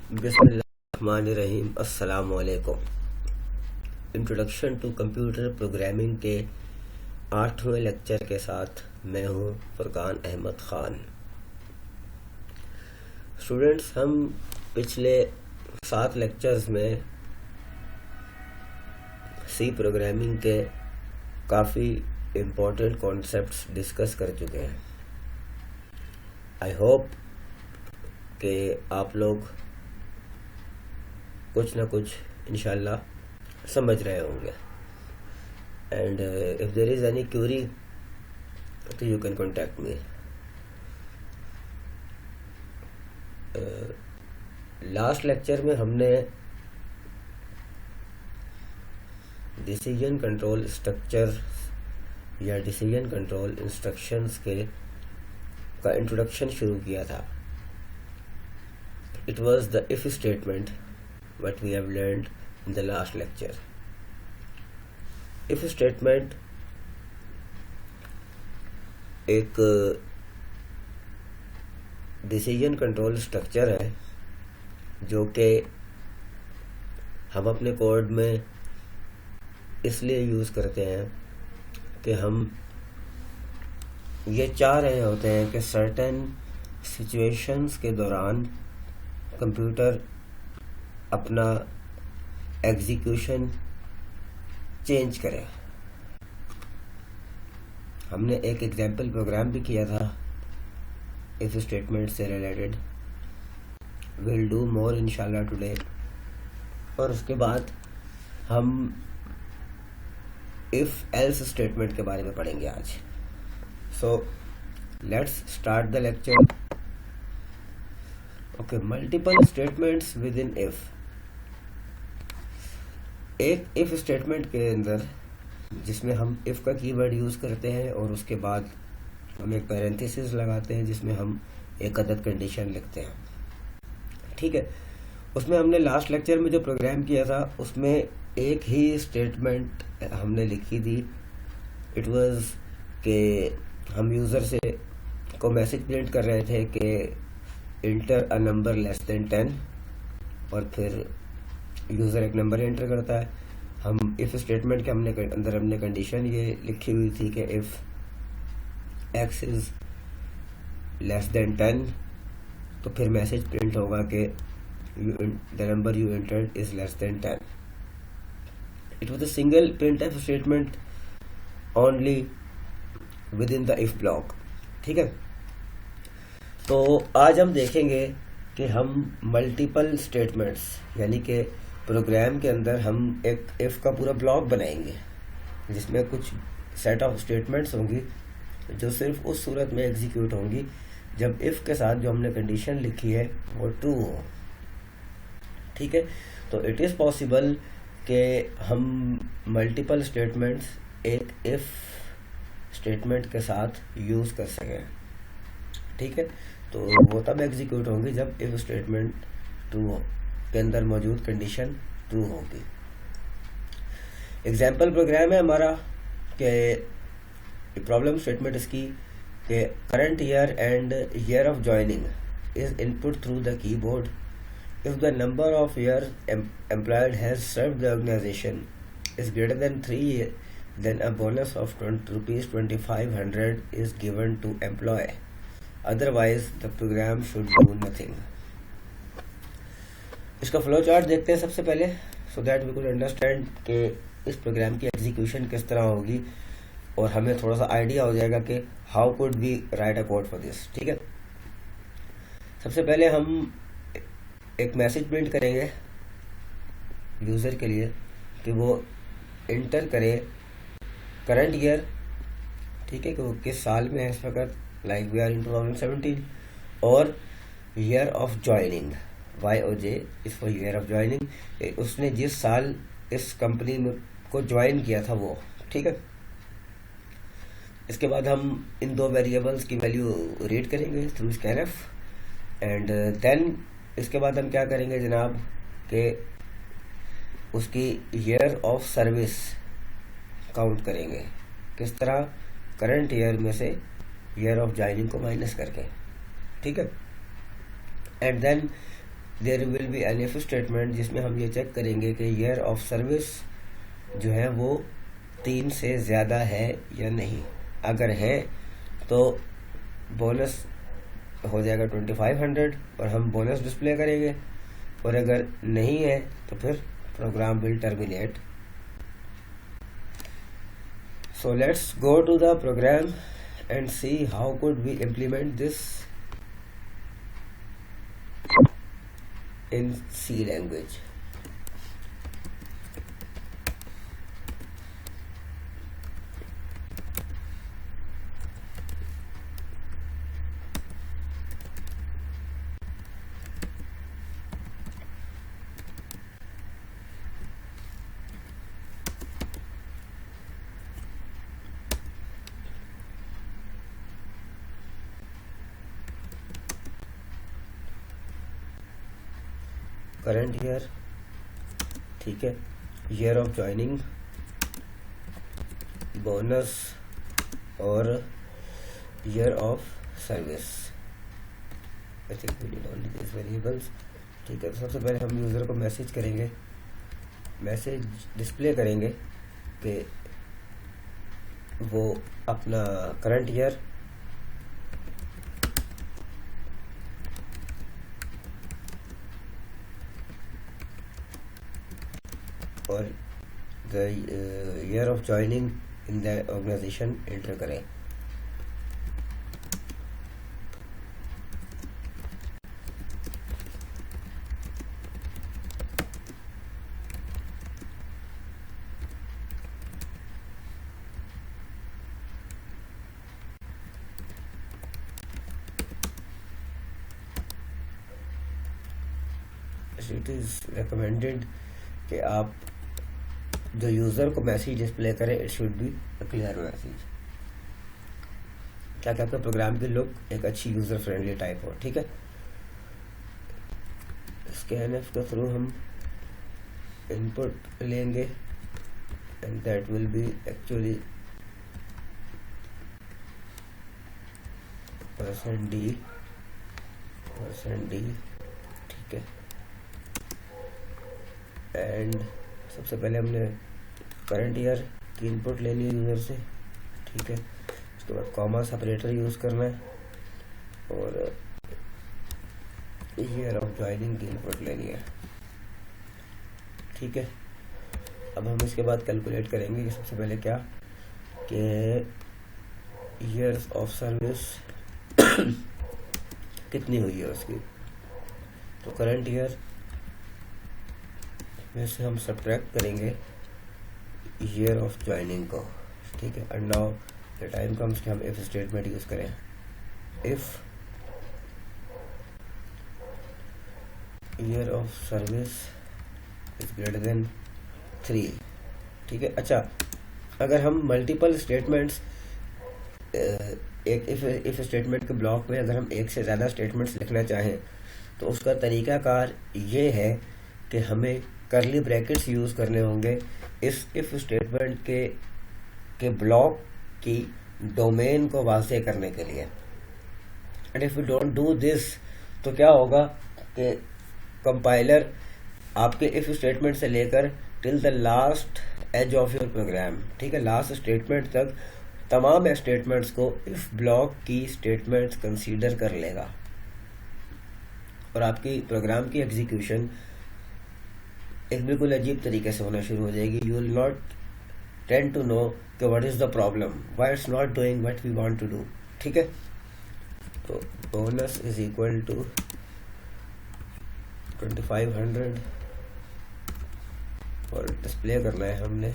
बिस्मिल्लाहिर्रहमानिर्रहीम। अस्सलामु अलैकुम। इंट्रोडक्शन टू कंप्यूटर प्रोग्रामिंग के 8वें लेक्चर के साथ मैं हूं फुरकान अहमद ख़ान। स्टूडेंट्स, हम पिछले 7 लेक्चर्स में सी प्रोग्रामिंग के काफ़ी इम्पोर्टेंट कॉन्सेप्ट्स डिस्कस कर चुके हैं। आई होप कि आप लोग कुछ ना कुछ इंशाल्लाह समझ रहे होंगे। And if there is any query तो you can contact me. Last lecture में हमने डिसीजन कंट्रोल स्ट्रक्चर या डिसीजन कंट्रोल इंस्ट्रक्शंस का इंट्रोडक्शन शुरू किया था। It was the if statement what we have learned in the last lecture. If statement एक decision control structure है जो कि हम अपने कोड में इसलिए यूज़ करते हैं कि हम ये चाह रहे होते हैं कि सर्टेन सिचुएशंस के दौरान कंप्यूटर अपना एग्जीक्यूशन चेंज करे। हमने एक एग्जाम्पल प्रोग्राम भी किया था इफ स्टेटमेंट से रिलेटेड। विल डू मोर इंशाल्लाह टुडे। और उसके बाद हम इफ एल्स स्टेटमेंट के बारे में पढ़ेंगे आज। So let's start the lecture. Okay, multiple statements with in if. एक इफ स्टेटमेंट के अंदर जिसमें हम इफ का कीवर्ड यूज़ करते हैं और उसके बाद हम एक पैरेंथेसिस लगाते हैं जिसमें हम एक अदद कंडीशन लिखते हैं। ठीक है, उसमें हमने लास्ट लेक्चर में जो प्रोग्राम किया था उसमें एक ही स्टेटमेंट हमने लिखी थी। इट वाज कि हम यूज़र से को मैसेज प्रिंट कर रहे थे कि inter a number less than 10 और फिर यूज़र एक नंबर एंटर करता है। हम इफ स्टेटमेंट के अंदर हमने कंडीशन ये लिखी हुई थी कि if x is less than 10 तो फिर मैसेज प्रिंट होगा कि the number you entered is less than 10। It was a single printf statement only with in the if block. ठीक है, तो आज हम देखेंगे कि हम मल्टीपल स्टेटमेंट्स यानी कि प्रोग्राम के अंदर हम एक इफ का पूरा ब्लॉक बनाएंगे जिसमें कुछ सेट ऑफ स्टेटमेंट्स होंगी जो सिर्फ उस सूरत में एग्जीक्यूट होंगी जब इफ के साथ जो हमने कंडीशन लिखी है वो ट्रू हो। ठीक है, तो इट इज़ पॉसिबल कि हम मल्टीपल स्टेटमेंट्स एक इफ स्टेटमेंट के साथ यूज़ कर सकें। ठीक है, तो वो तब एग्जीक्यूट होंगी जब इफ स्टेटमेंट ट्रू हो के अंदर मौजूद कंडीशन ट्रू होगी। एग्जाम्पल प्रोग्राम है हमारा कि प्रॉब्लम स्टेटमेंट इसकी कि current year and year of joining is input through the keyboard. If the number of year employed has served the organisation is greater than 3 then a bonus of ₹2500 is given to employee. Otherwise, the program should do nothing. इसका flow chart देखते हैं सबसे पहले so that we could understand कि इस programme की execution किस तरह होगी और हमें थोड़ा सा आइडिया हो जाएगा कि how could we write a code for this. ठीक है, सबसे पहले हम एक मैसेज प्रिंट करेंगे यूज़र के लिए कि वो इंटर करे करंट ईयर। ठीक है, कि वो किस साल में है इस वक्त, लाइक वी आर इन 2017, और year of joining YOJ is for year of joining, उसने जिस साल इस कंपनी में को ज्वाइन किया था वो। ठीक है, इसके बाद हम इन दो वेरिएबल्स की वैल्यू रीड करेंगे थ्रू स्कैनफ एंड देन इसके बाद हम क्या करेंगे जनाब कि उसकी ईयर ऑफ सर्विस काउंट करेंगे। किस तरह? करंट ईयर में से ईयर ऑफ ज्वाइनिंग को माइनस करके। ठीक है, and then there will be an if statement जिसमें हम ये चेक करेंगे कि ईयर ऑफ सर्विस जो है वो 3 से ज़्यादा है या नहीं। अगर है तो बोनस हो जाएगा 2500 और हम बोनस डिस्प्ले करेंगे, और अगर नहीं है तो फिर program will terminate. So let's go to the program and see how could we implement this in C language. Current year, ठीक है, ईयर ऑफ ज्वाइनिंग, बोनस और year of service. I think we need only this variables. ठीक है, तो सबसे पहले हम user को मैसेज करेंगे, मैसेज डिस्प्ले करेंगे कि वो अपना करंट ईयर और the year of joining in the organisation enter करें। इट इज़ रिकमेंडेड कि आप जो यूज़र को मैसेज डिस्प्ले करे it should be a clear message, ताकि आपके प्रोग्राम की लुक एक अच्छी यूज़र फ्रेंडली टाइप हो। ठीक है, स्कैनएफ के थ्रू हम इनपुट लेंगे and that will B actually %d, ठीक है। एंड सबसे पहले हमने करंट ईयर की इनपुट लेनी है यूज़र से, ठीक है। उसके बाद कॉमा सेपरेटर यूज़ करना है और ईयर ऑफ ज्वाइनिंग की इनपुट लेनी है, ठीक है। अब हम इसके बाद कैलकुलेट करेंगे कि सबसे पहले क्या कि ईयर्स ऑफ सर्विस कितनी हुई है उसकी। तो करंट ईयर में से हम सब्ट्रैक्ट करेंगे ईयर ऑफ ज्वाइनिंग को, ठीक है। And now the time comes कि हम इफ स्टेटमेंट यूज करें। If year of service is greater than 3, ठीक है। अच्छा, अगर हम मल्टीपल स्टेटमेंट्स एक इफ स्टेटमेंट के ब्लॉक में अगर हम एक से ज़्यादा स्टेटमेंट्स लिखना चाहें तो उसका तरीकाकार ये है कि हमें करली ब्रैकेट्स यूज़ करने होंगे इस इफ स्टेटमेंट के ब्लॉक की डोमेन को वाज़ेह करने के लिए। And if you don't do this तो क्या होगा कि कंपाइलर आपके इफ स्टेटमेंट से लेकर till the last edge of your program, ठीक है, लास्ट स्टेटमेंट तक तमाम स्टेटमेंट्स को इफ ब्लॉक की स्टेटमेंट्स कंसीडर कर लेगा और आपकी प्रोग्राम की एग्जीक्यूशन एक बिल्कुल अजीब तरीके से होना शुरू हो जाएगी। You will not tend to know कि what is the problem, why it's not doing what we want to do, ठीक है। तो बोनस इज इक्वल टू 2500 और डिस्प्ले करना है हमने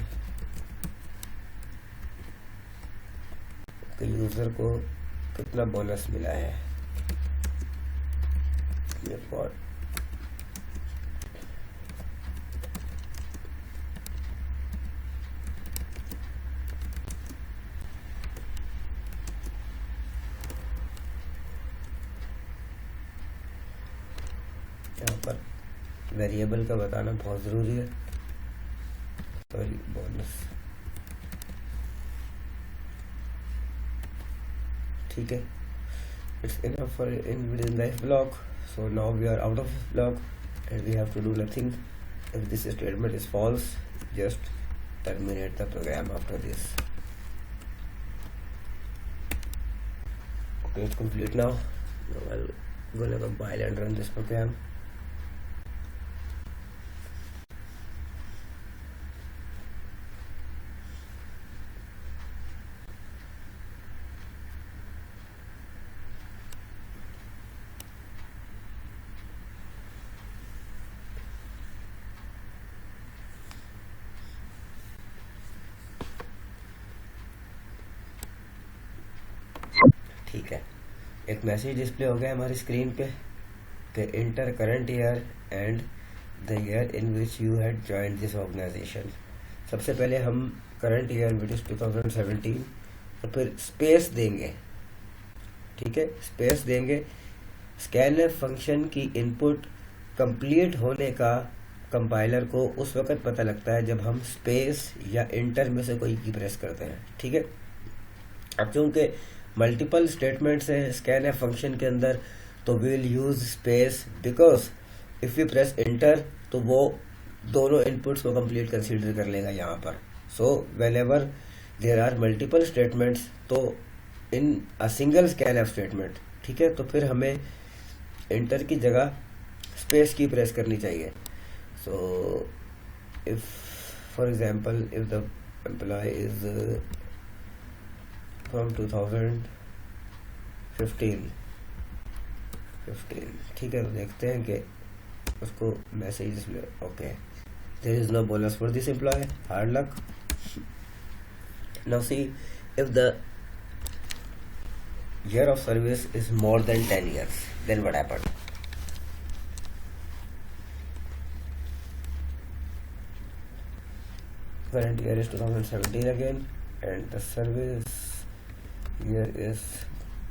कि यूजर को कितना बोनस मिला है। ये फॉर यहाँ पर वेरिएबल का बताना बहुत ज़रूरी है। सॉरी, बोनस, ठीक है। It's enough for in with in the block. So now we are out of this block and we have to do nothing. If this statement is false, just terminate the program after this. Okay, it's complete now. Now I'm gonna compile and run this program. ठीक है, एक message display हो गया हमारी screen पे कि enter current year and the year in which you had joined this organisation. सबसे पहले हम करंट ईयर विच इज 2017 और फिर स्पेस देंगे। ठीक है, स्पेस देंगे। स्कैनफ फंक्शन की इनपुट कंप्लीट होने का कंपाइलर को उस वक्त पता लगता है जब हम स्पेस या इंटर में से कोई की प्रेस करते हैं। ठीक है, अब चूंकि मल्टीपल स्टेटमेंट्स हैं स्कैनफ फंक्शन के अंदर, तो we will use space because if you press enter तो वो दोनों इनपुट्स को कंप्लीट कंसीडर कर लेगा यहाँ पर। So whenever there are multiple statements तो in a single scanf statement, ठीक है, तो फिर हमें इंटर की जगह स्पेस की प्रेस करनी चाहिए। So if for example if the employee is from 2015, ठीक है, तो देखते हैं कि उसको message okay there is no bonus for this employee, hard luck. Now see if the year of service is more than 10 years, then what happened? Current year is 2017 again, and the service year is,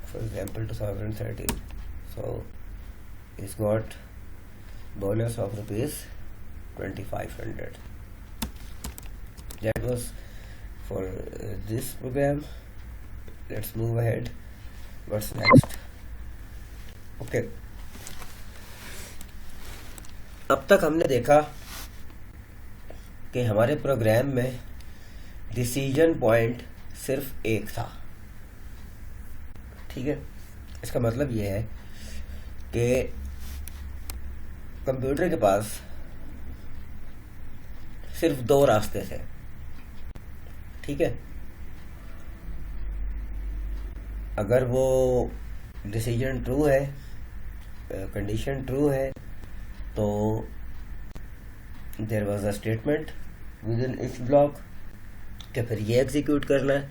for example, 2013. So it's got bonus of rupees 2500. That was for this program. Let's move ahead. What's next? Okay. अब तक हमने देखा कि हमारे programme में decision point सिर्फ एक था। ठीक है, इसका मतलब यह है कि कंप्यूटर के पास सिर्फ दो रास्ते थे। ठीक है, अगर वो डिसीजन ट्रू है, कंडीशन ट्रू है, तो there was a statement within if block कि फिर ये एग्जीक्यूट करना है।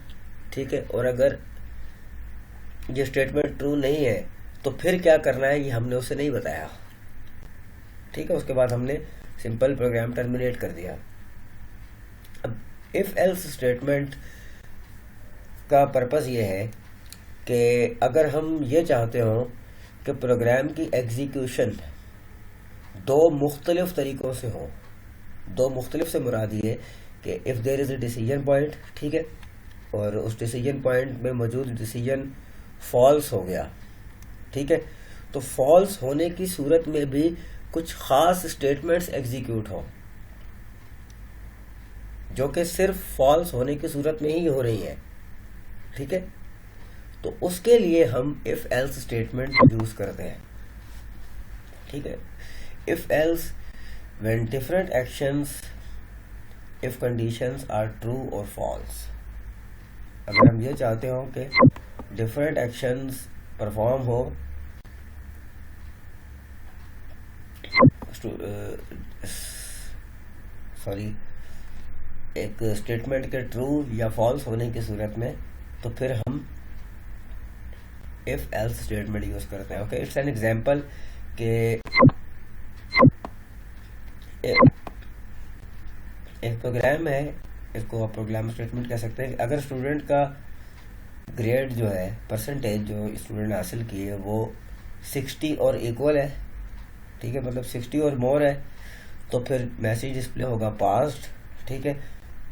ठीक है, और अगर ये स्टेटमेंट ट्रू नहीं है तो फिर क्या करना है ये हमने उसे नहीं बताया। ठीक है, उसके बाद हमने सिंपल प्रोग्राम टर्मिनेट कर दिया। अब इफ एल्स स्टेटमेंट का पर्पस ये है कि अगर हम ये चाहते हो कि प्रोग्राम की एग्जीक्यूशन दो मुख्तलिफ तरीकों से हो। दो मुख्तलिफ से मुराद ये कि if there is a decision point, ठीक है, और उस डिसीजन पॉइंट में मौजूद डिसीजन फॉल्स हो गया। ठीक है, तो फॉल्स होने की सूरत में भी कुछ खास स्टेटमेंट्स एग्जीक्यूट हो जो कि सिर्फ फॉल्स होने की सूरत में ही हो रही है। ठीक है, तो उसके लिए हम इफ एल्स स्टेटमेंट यूज करते हैं। ठीक है, if else when different actions if conditions are true और फॉल्स। अगर हम ये चाहते हो कि डिफरेंट एक्शंस परफॉर्म हो, एक स्टेटमेंट के ट्रू या फॉल्स होने की सूरत में, तो फिर हम इफ एल्स स्टेटमेंट यूज करते हैं। ओके, इट्स एन एग्जांपल के एक प्रोग्राम है, इसको आप प्रोग्राम स्टेटमेंट कह सकते हैं। अगर स्टूडेंट का ग्रेड जो है, परसेंटेज जो स्टूडेंट ने हासिल की है वो 60 और इक्वल है, ठीक है, मतलब 60 और मोर है, तो फिर मैसेज डिस्प्ले होगा पास्ड। ठीक है,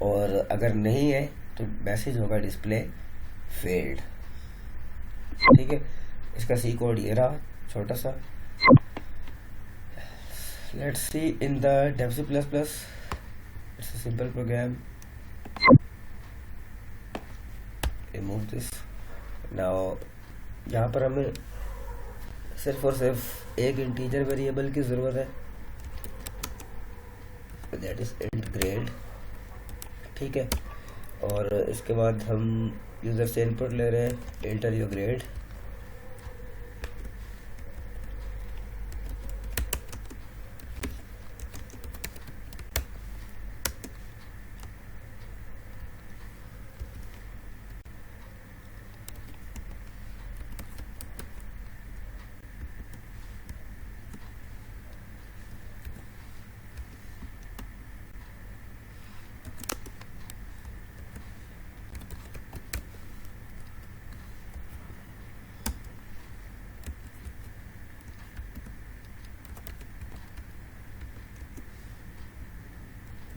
और अगर नहीं है तो मैसेज होगा डिस्प्ले फेल्ड। ठीक है, इसका सी कोड ये रहा छोटा सा। Let's see in the DevC++. It's a simple program. Remove this. Now यहाँ पर हमें सिर्फ और सिर्फ एक इंटीजर वेरिएबल की ज़रूरत है, दैट इज इंट ग्रेड. ठीक है, और इसके बाद हम यूज़र से इनपुट ले रहे हैं, एंटर योर ग्रेड.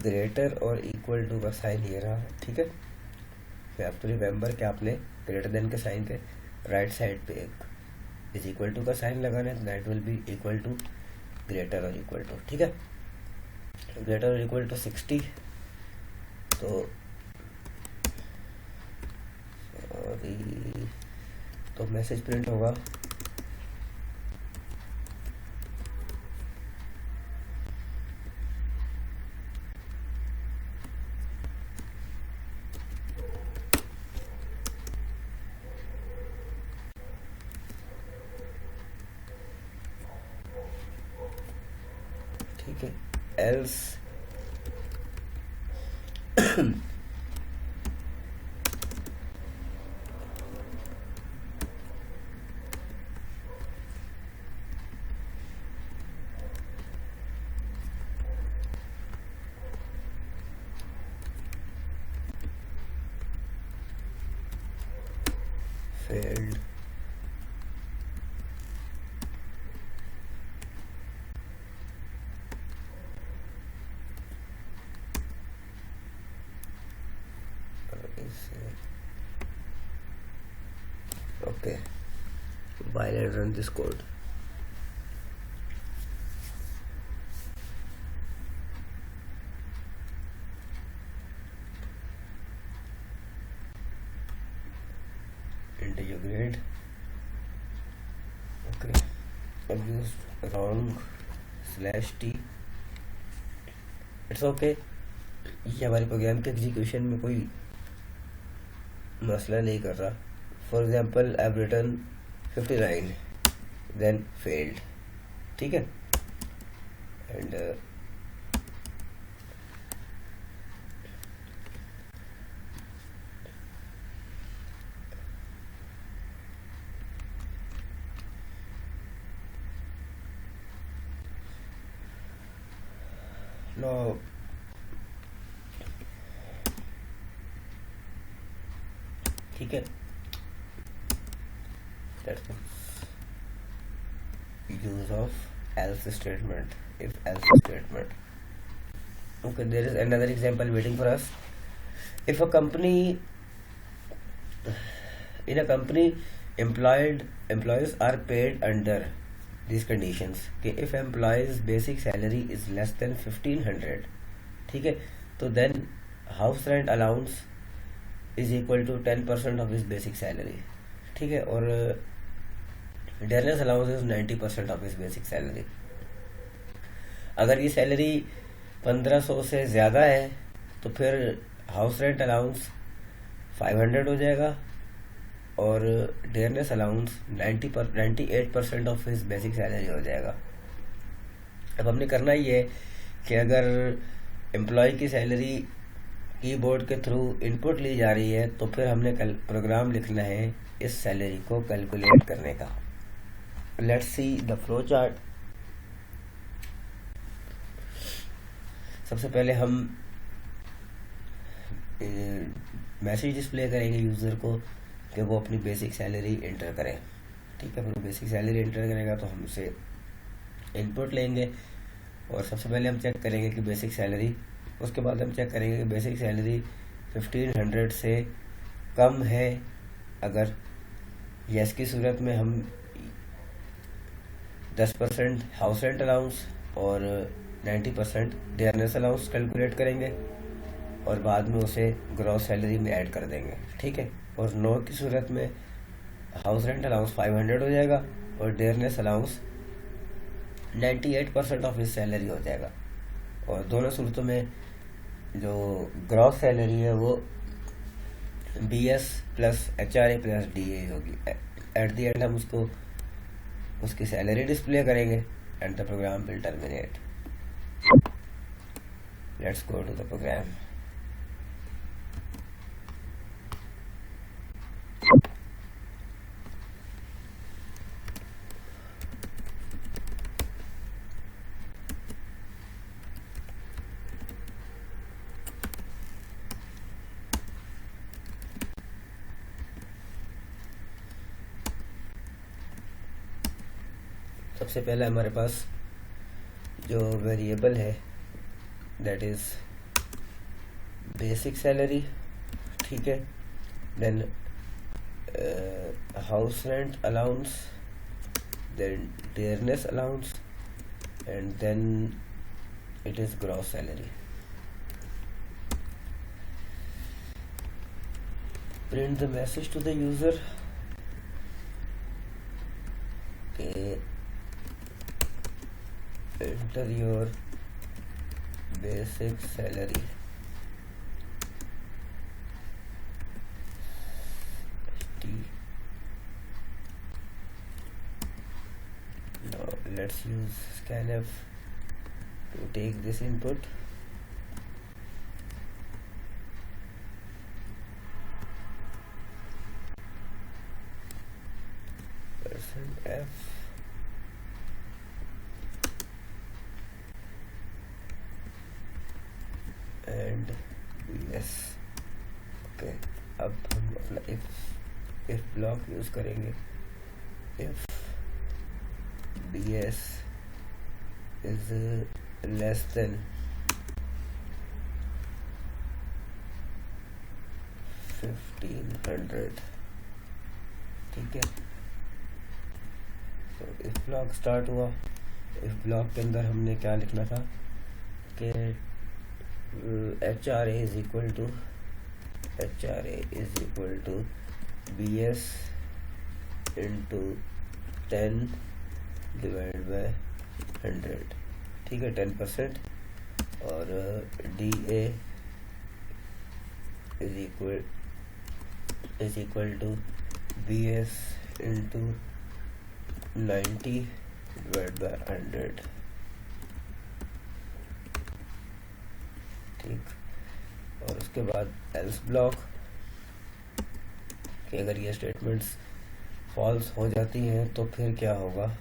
ग्रेटर और इक्वल टू का साइन ये रहा. ठीक है, यू हैव टू रिमेंबर कि आपने ग्रेटर देन के साइन के राइट साइड पे एक इज इक्वल टू का साइन लगाना है, that will be equal to greater और इक्वल टू. ठीक है, ग्रेटर और इक्वल टू 60. तो सॉरी, तो मैसेज प्रिंट होगा ठीक है, else failed. Okay, while I run this code, enter your grade. Okay, I've used wrong /t. It's okay, ये हमारे प्रोग्राम के एग्जीक्यूशन में कोई मसला नहीं कर रहा. For example I have written 59 then failed. ठीक है, एंड नो ठीक है, that's the use of else statement, if else statement. Okay, there is another example waiting for us. If a company, in a company, employees are paid under these conditions कि if employees basic salary is less than 1500, ठीक है, तो then house rent allowance is equal to 10% of his basic salary. ठीक है, और dearness allowance is 90% of his basic salary. अगर ये salary 1500 से ज़्यादा है तो फिर हाउस रेंट अलाउंस 500 हो जाएगा और dearness allowance 98% of his basic salary हो जाएगा. अब हमने करना ये है कि अगर एम्प्लॉय की सैलरी कीबोर्ड के थ्रू इनपुट ली जा रही है तो फिर हमने कल प्रोग्राम लिखना है इस सैलरी को कैलकुलेट करने का. Let's see the flow chart. सबसे पहले हम मैसेज डिस्प्ले करेंगे यूज़र को कि वो अपनी बेसिक सैलरी एंटर करें. ठीक है, फिर बेसिक सैलरी एंटर करेगा तो हम उसे इनपुट लेंगे और सबसे पहले हम चेक करेंगे कि बेसिक सैलरी, उसके बाद हम चेक करेंगे कि बेसिक सैलरी 1500 से कम है. अगर यस की सूरत में हम 10% हाउस रेंट अलाउंस और 90% डियरनेस अलाउंस कैलकुलेट करेंगे और बाद में उसे ग्रॉस सैलरी में ऐड कर देंगे, ठीक है। और 9 की सूरत में हाउस रेंट अलाउंस 500 हो जाएगा और डियरनेस अलाउंस 98% ऑफ इस सैलरी हो जाएगा। और दोनों सूरतों में जो ग्रॉस सैलरी है वो BS plus HRA plus DA होगी। एट द एंड हम उसको उसकी सैलरी डिस्प्ले करेंगे and the program will terminate. Let's go to the program. सबसे पहले हमारे पास जो वेरिएबल है दैट इज बेसिक सैलरी, ठीक है। Then house rent allowance, then dearness allowance and then it is gross salary. Print the message to the user के enter your basic salary, now let's use scanf to take this input. %f and BS, okay. अब हम अपना if block use करेंगे। if BS is less than 1500, ठीक है। तो if block start हुआ। if block के अंदर हमने क्या लिखना था कि HRA is equal to BS into 10 divided by 100, ठीक है, 10%। और DA is equal to BS into 90 divided by 100, ठीक। और उसके बाद एल्स ब्लॉक कि अगर ये स्टेटमेंट्स फॉल्स हो जाती हैं तो फिर क्या होगा।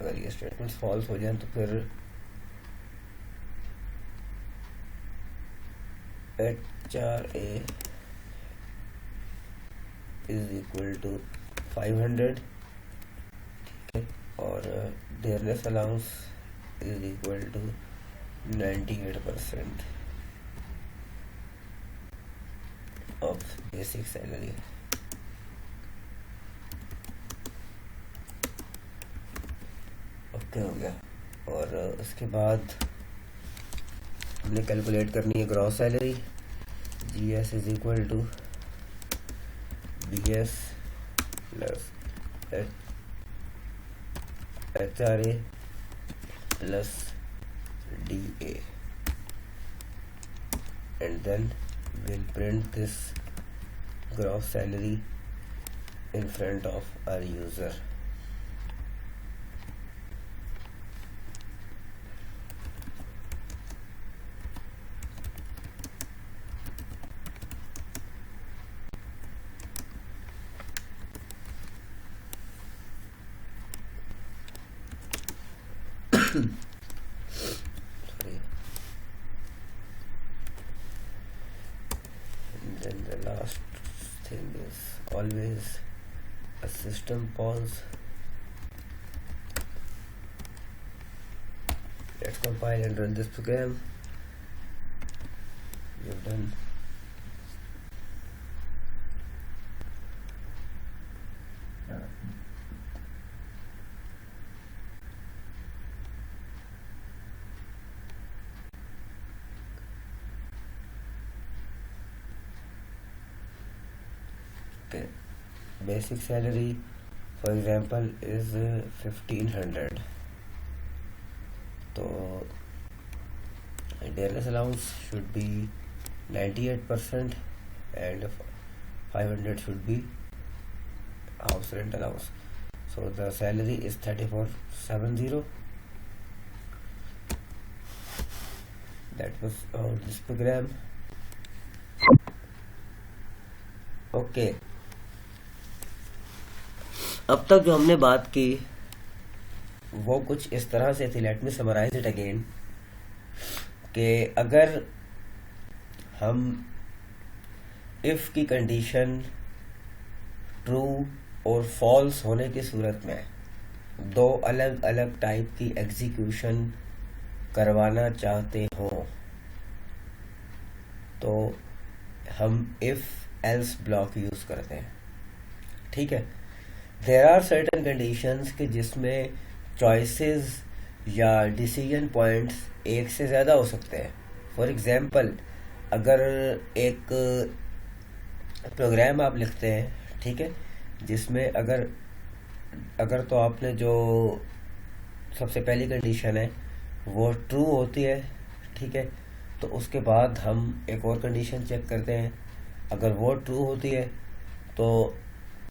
अगर ये स्टेटमेंट्स फॉल्स हो जाए तो फिर HRA इज इक्वल टू 500, ठीक है। और dearness allowance is equal to 98% of basic salary. Okay हो गया। और उसके बाद हमने कैलकुलेट करनी है gross salary. GS is equal to BS plus HRA plus DA and then we'll print this gross salary in front of our user. Sorry. then the last thing is always a system pause. Let's compile and run this program. We've done. Okay, basic salary for example is 1500. So dearness allowance should be 98% and 500 should be house rent allowance. So the salary is 3470. That was all this program. Okay, अब तक जो हमने बात की वो कुछ इस तरह से थी. Let me summarise it again कि अगर हम इफ की कंडीशन ट्रू और फॉल्स होने की सूरत में दो अलग अलग टाइप की एग्जीक्यूशन करवाना चाहते हो तो हम इफ एल्स ब्लॉक यूज करते हैं. ठीक है, देयर आर सर्टेन कंडीशंस कि जिसमें चॉइसेस या डिसीजन पॉइंट्स एक से ज़्यादा हो सकते हैं. फॉर एग्जांपल, अगर एक प्रोग्राम आप लिखते हैं, ठीक है, जिसमें अगर तो आपने जो सबसे पहली कंडीशन है वो ट्रू होती है, ठीक है, तो उसके बाद हम एक और कंडीशन चेक करते हैं. अगर वो ट्रू होती है तो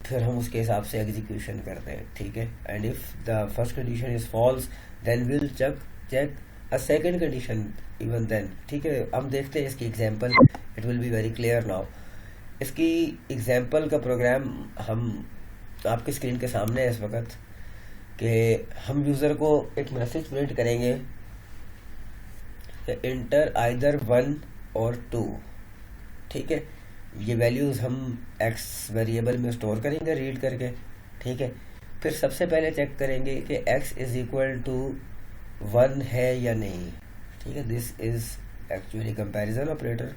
फिर हम उसके हिसाब से एग्जीक्यूशन करते हैं. ठीक है, and if the first condition is false then will check a second condition even then. ठीक है, हम देखते हैं इसकी example. It will be very clear now. इसकी एग्जांपल का प्रोग्राम हम आपकी स्क्रीन के सामने है इस वक्त कि हम यूज़र को एक मैसेज प्रिंट करेंगे इंटर आइदर 1 और 2. ठीक है, ये वैल्यूज़ हम एक्स वेरिएबल में स्टोर करेंगे रीड करके. ठीक है, फिर सबसे पहले चेक करेंगे कि एक्स इज इक्वल टू 1 है या नहीं. ठीक है, this is actually comparison operator.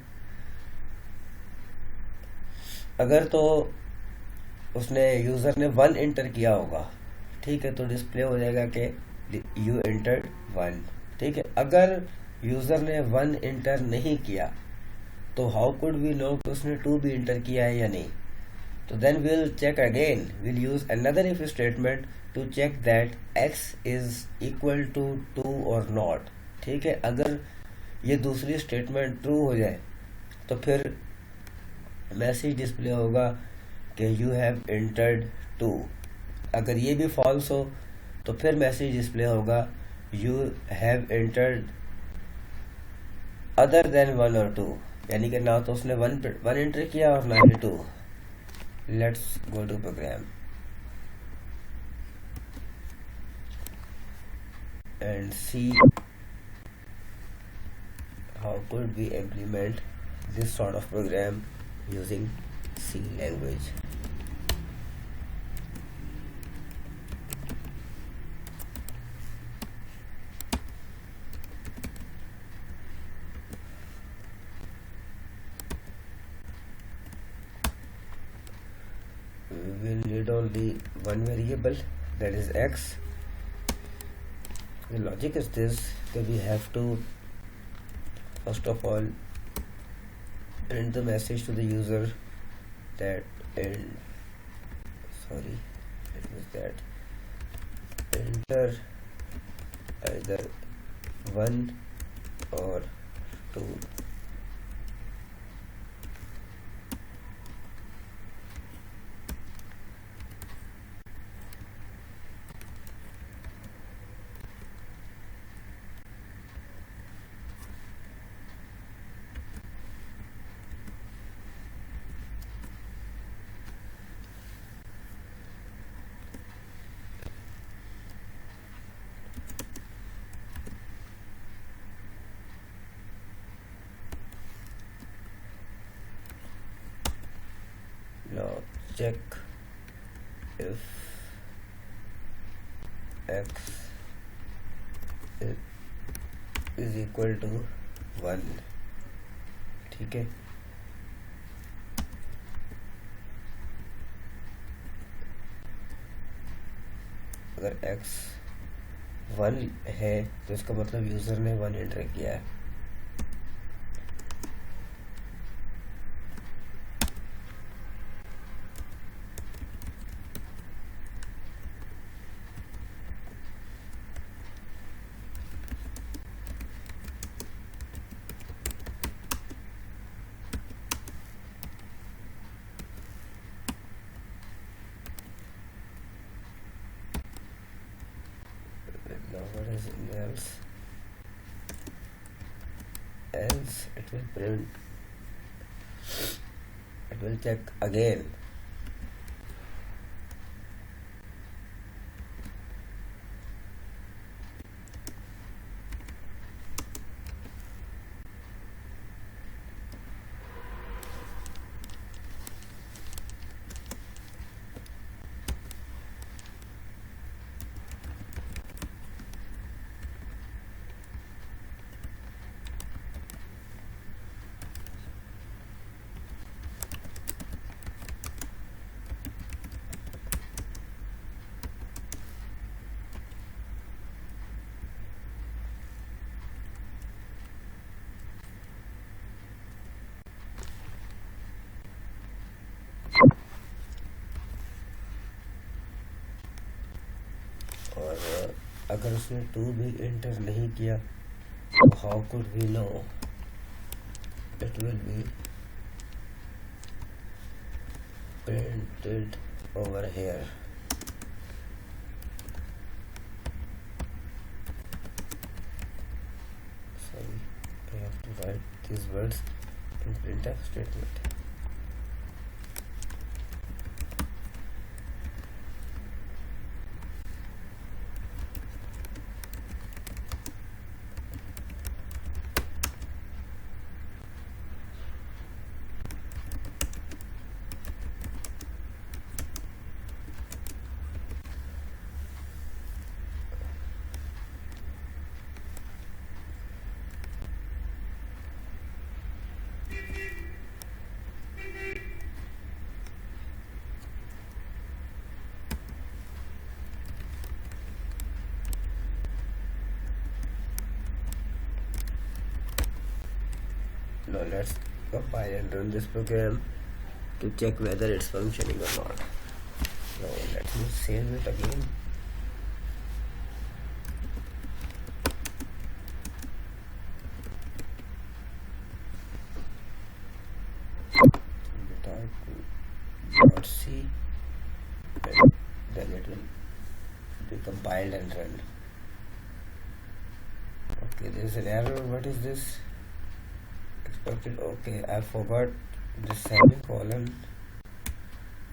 अगर तो उसने यूज़र ने 1 इंटर किया होगा, ठीक है, तो डिस्प्ले हो जाएगा कि यू एंटर्ड 1. ठीक है, अगर यूज़र ने 1 इंटर नहीं किया तो हाउ कुड वी नो कि उसने 2 भी इंटर किया है या नहीं. तो then will check again, will use another if statement to check that x is equal to 2 और नॉट. ठीक है, अगर ये दूसरी स्टेटमेंट ट्रू हो जाए तो फिर मैसेज डिस्प्ले होगा कि यू हैव एंटर्ड 2. अगर ये भी फॉल्स हो तो फिर मैसेज डिस्प्ले होगा you have entered other than 1 और 2. यानी कि ना तो उसने 1 एंटर किया और ना ही 2. Let's go to program and see how could we implement this sort of program using C language. We will need only one variable, that is x. The logic is this, that we have to first of all print the message to the user that enter either 1 or 2. check if x is equal to 1, ठीक है। अगर x 1 है तो इसका मतलब user ने 1 enter किया है। Now what is else? Else it will print, it will check again. और अगर उसने 2 भी एंटर नहीं किया तो how could we know it will be printed over here. Sorry, I have to write these words in printf statement. Now let's compile and run this program to check whether it's functioning or not. Now let me save it again. .c and then it will be compiled and run. Okay, there is an error. What is this? Expected. Okay, I forgot the semicolon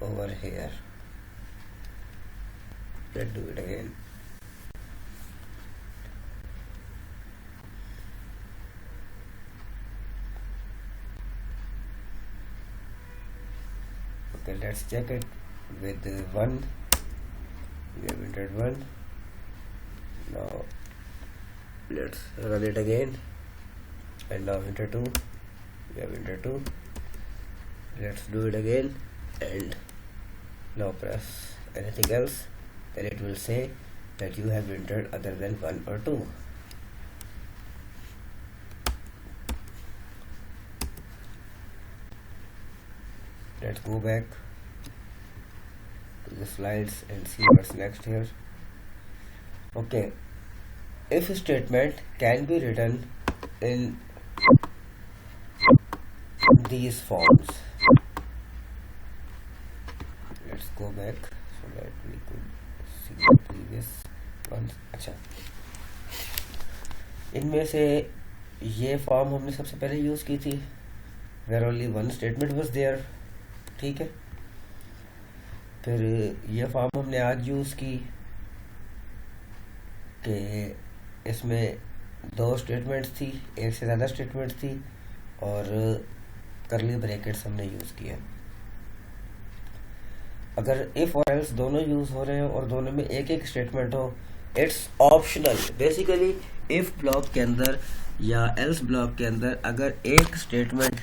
over here. Let's do it again. Okay, let's check it with 1. We have entered 1. Now let's run it again, and now enter 2. We have entered 2. Let's do it again, and now press anything else, then it will say that you have entered other than 1 or 2. Let's go back to the slides and see what's next here. Okay, if statement can be written in these forms. Let's go back so that we could see the previous ones. अच्छा, इनमें से ये form हमने सबसे पहले use की थी, where only one statement was there, ठीक है। फिर ये फॉर्म हमने आज यूज की कि इसमें 2 स्टेटमेंट्स थी, एक से ज़्यादा स्टेटमेंट्स थी, और करली ब्रैकेट्स हमने यूज किया। अगर इफ और एल्स दोनों यूज हो रहे हो और दोनों में एक एक स्टेटमेंट हो, it's optional. Basically if block के अंदर या एल्स ब्लॉक के अंदर अगर एक स्टेटमेंट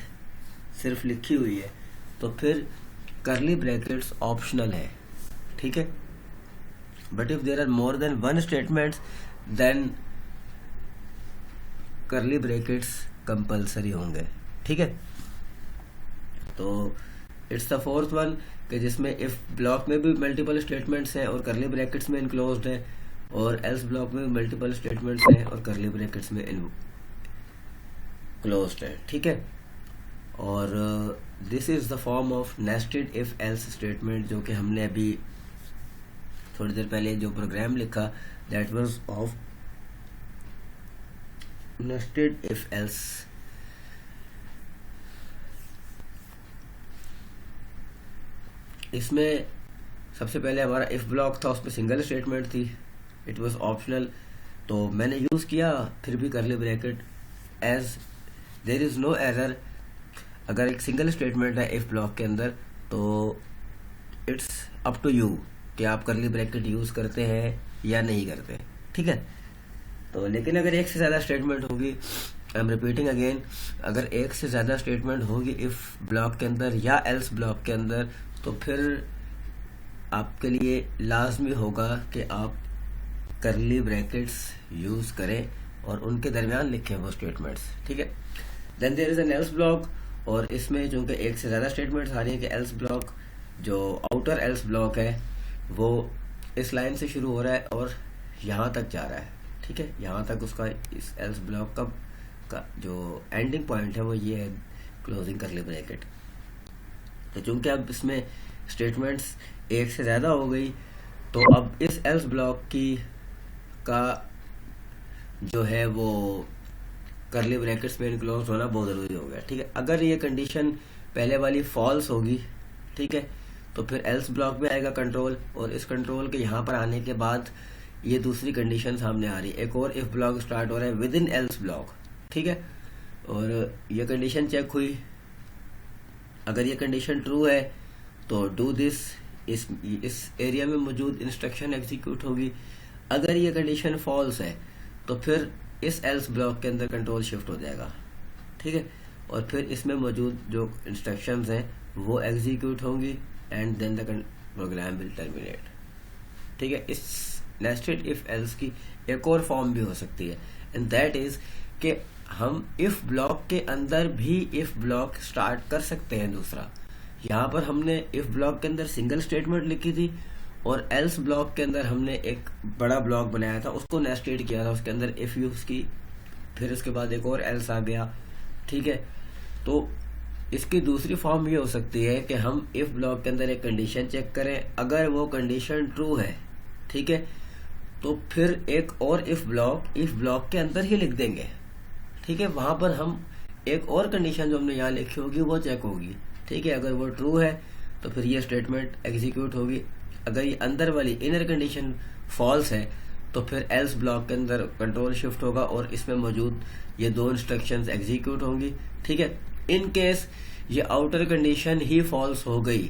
सिर्फ लिखी हुई है तो फिर करली ब्रैकेट्स ऑप्शनल है, ठीक है। But if there are more than one statements then curly brackets compulsory होंगे, ठीक है। तो इट्स द फोर्थ वन कि जिसमें इफ ब्लॉक में भी मल्टीपल स्टेटमेंट्स हैं और करली ब्रैकेट्स में इनक्लोज्ड है, और एल्स ब्लॉक में भी मल्टीपल स्टेटमेंट्स हैं और करली ब्रैकेट्स में इनक्लोज्ड है, ठीक है। और this is the form of nested if else statement, जो कि हमने अभी थोड़ी देर पहले जो प्रोग्राम लिखा that was of nested if else. इसमें सबसे पहले हमारा इफ ब्लॉक था, उसमें सिंगल स्टेटमेंट थी, इट वाज ऑप्शनल, तो मैंने यूज किया फिर भी curly bracket as there is no error. अगर एक सिंगल स्टेटमेंट है इफ ब्लॉक के अंदर तो इट्स अप टू यू कि आप करली ब्रैकेट यूज करते हैं या नहीं करते, ठीक है। तो लेकिन अगर एक से ज्यादा स्टेटमेंट होगी, आई एम रिपीटिंग अगेन, अगर एक से ज्यादा स्टेटमेंट होगी इफ ब्लॉक के अंदर या एल्स ब्लॉक के अंदर, तो फिर आपके लिए लाजमी होगा कि आप करली ब्रैकेट्स यूज करें और उनके दरमियान लिखें वो स्टेटमेंट्स, ठीक है। Then there is an else block, और इसमें चूंकि एक से ज्यादा स्टेटमेंट्स आ रही है कि एल्स ब्लॉक जो आउटर एल्स ब्लॉक है वो इस लाइन से शुरू हो रहा है और यहाँ तक जा रहा है, ठीक है। यहाँ तक उसका इस एल्स ब्लॉक का जो एंडिंग पॉइंट है वो ये है, क्लोजिंग करली ब्रैकेट। तो चूंकि अब इसमें स्टेटमेंट्स एक से ज्यादा हो गई, तो अब इस एल्स ब्लॉक का जो है वो करली ब्रैकेट्स में इनक्लोज होना बहुत जरूरी हो गया, ठीक है। अगर ये कंडीशन पहले वाली फॉल्स होगी, ठीक है, तो फिर एल्स ब्लॉक में आएगा कंट्रोल, और इस कंट्रोल के यहाँ पर आने के बाद ये दूसरी कंडीशन सामने आ रही है, एक और इफ ब्लॉक स्टार्ट हो रहा है विद इन एल्स ब्लॉक, ठीक है। और ये कंडीशन चेक हुई, अगर ये कंडीशन ट्रू है तो डू दिस, इस एरिया में मौजूद इंस्ट्रक्शन एग्जीक्यूट होगी। अगर ये कंडीशन फॉल्स है तो फिर इस एल्स ब्लॉक के अंदर कंट्रोल शिफ्ट हो जाएगा, ठीक है, और फिर इसमें मौजूद जो इंस्ट्रक्शंस हैं वो एग्जीक्यूट होंगी and then the program will terminate, ठीक है। इस नेस्टेड इफ एल्स की एक और फॉर्म भी हो सकती है, एंड दैट इज कि हम इफ ब्लॉक के अंदर भी इफ ब्लॉक स्टार्ट कर सकते हैं दूसरा। यहाँ पर हमने इफ ब्लॉक के अंदर सिंगल स्टेटमेंट लिखी थी और एल्स ब्लॉक के अंदर हमने एक बड़ा ब्लॉक बनाया था, उसको नेस्टेड किया था, उसके अंदर इफ यूज की, फिर उसके बाद एक और एल्स आ गया, ठीक है। तो इसकी दूसरी फॉर्म ये हो सकती है कि हम इफ ब्लॉक के अंदर एक कंडीशन चेक करें, अगर वो कंडीशन ट्रू है, ठीक है, तो फिर एक और इफ ब्लॉक के अंदर ही लिख देंगे, ठीक है। वहां पर हम एक और कंडीशन जो हमने यहाँ लिखी होगी वो चेक होगी, ठीक है। अगर वो ट्रू है तो फिर ये स्टेटमेंट एग्जीक्यूट होगी, अगर ये अंदर वाली इनर कंडीशन फॉल्स है तो फिर एल्स ब्लॉक के अंदर कंट्रोल शिफ्ट होगा और इसमें मौजूद ये दो इंस्ट्रक्शंस एग्जीक्यूट होंगी, ठीक है। इन केस ये आउटर कंडीशन ही फॉल्स हो गई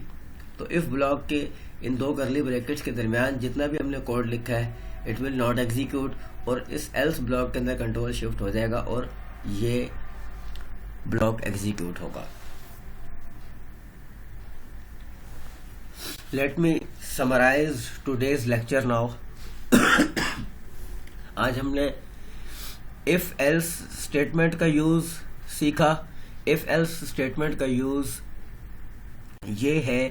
तो इफ ब्लॉक के इन दो करली ब्रैकेट्स के दरमियान जितना भी हमने कोड लिखा है इट विल नॉट एग्जीक्यूट, और इस एल्स ब्लॉक के अंदर कंट्रोल शिफ्ट हो जाएगा और ये ब्लॉक एग्जीक्यूट होगा। Let me summarise today's lecture now. आज हमने इफ एल्स स्टेटमेंट का यूज सीखा। इफ एल्स स्टेटमेंट का यूज ये है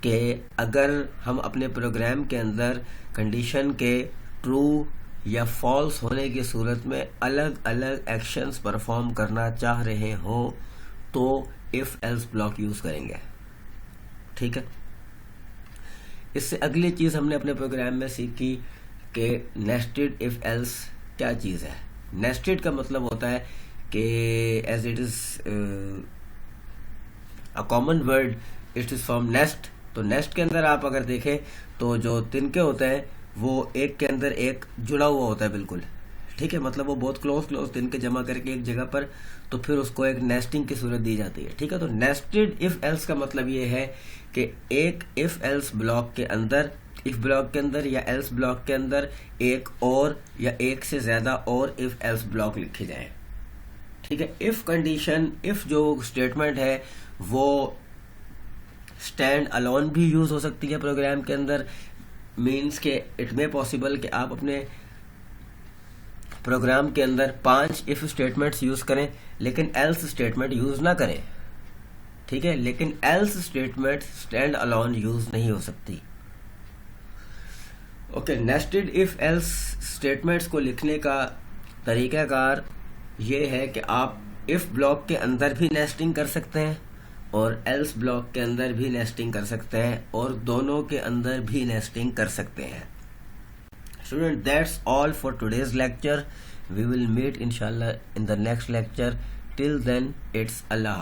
कि अगर हम अपने प्रोग्राम के अंदर कंडीशन के ट्रू या फॉल्स होने की सूरत में अलग अलग एक्शंस परफॉर्म करना चाह रहे हो तो इफ एल्स ब्लॉक यूज करेंगे, ठीक है। इससे अगली चीज हमने अपने प्रोग्राम में सीखी कि नेस्टेड इफ एल्स क्या चीज है। नेस्टेड का मतलब होता है कि as it is a common word, it is from nest. तो नेस्ट के अंदर आप अगर देखें तो जो तिनके होते हैं वो एक के अंदर एक जुड़ा हुआ होता है बिल्कुल, ठीक है, मतलब वो बहुत क्लोज दिन के जमा करके एक जगह पर, तो फिर उसको एक नेस्टिंग की सूरत दी जाती है। ठीक है, तो नेस्टेड इफ एल्स का मतलब ये है कि एक इफ एल्स ब्लॉक के अंदर, इफ ब्लॉक के अंदर या एल्स ब्लॉक के अंदर एक और या एक से ज्यादा और इफ एल्स ब्लॉक लिखे जाए। ठीक है, इफ कंडीशन, इफ जो स्टेटमेंट है वो स्टैंड अलोन भी यूज हो सकती है प्रोग्राम के अंदर। मीन्स के इट मे पॉसिबल कि आप अपने प्रोग्राम के अंदर 5 इफ स्टेटमेंट्स यूज करें लेकिन एल्स स्टेटमेंट यूज ना करें। ठीक है, लेकिन else statement stand alone use नहीं हो सकती। Okay, nested if else statements को लिखने का तरीकाकार ये है कि आप इफ ब्लॉक के अंदर भी नेस्टिंग कर सकते हैं और एल्स ब्लॉक के अंदर भी नेस्टिंग कर सकते हैं और दोनों के अंदर भी नेस्टिंग कर सकते हैं। Student, that's all for today's lecture. We will meet inshallah in the next lecture. Till then, it's Allah.